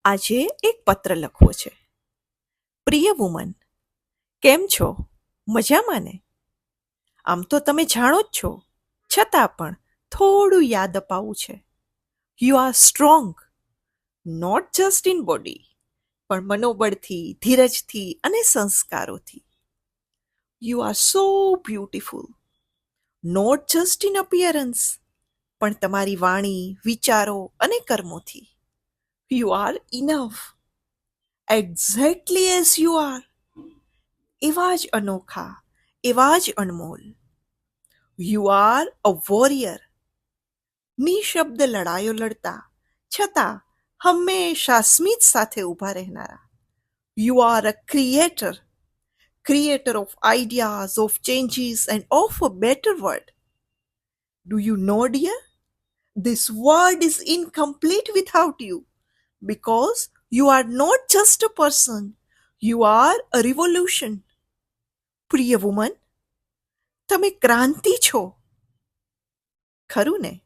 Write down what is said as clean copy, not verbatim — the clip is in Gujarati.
આજે એક પત્ર લખવો છે. પ્રિય વુમન, કેમ છો? મજામાં ને? આમ તો તમે જાણો જ છો, છતાં પણ થોડું યાદ અપાવું છે. You are strong, not just in body, પણ મનોબળથી, ધીરજથી અને સંસ્કારોથી. You are so beautiful, not just in appearance, પણ તમારી વાણી, વિચારો અને કર્મોથી. You are enough, exactly as you are. એવા જ અનોખા, એવા જ અનમોલ. યુ આર અ વોરિયર, નિશબ્દ લડાઈઓ લડતા, છતાં હંમેશા સ્મિત સાથે ઊભા રહેનારા. You are a creator, creator of ideas, of changes and of a better world. Do you know dear? This world is incomplete without you because you are not just a person, you are a revolution. પ્રિય વુમન, તમે ક્રાંતિ છો, ખરું ને?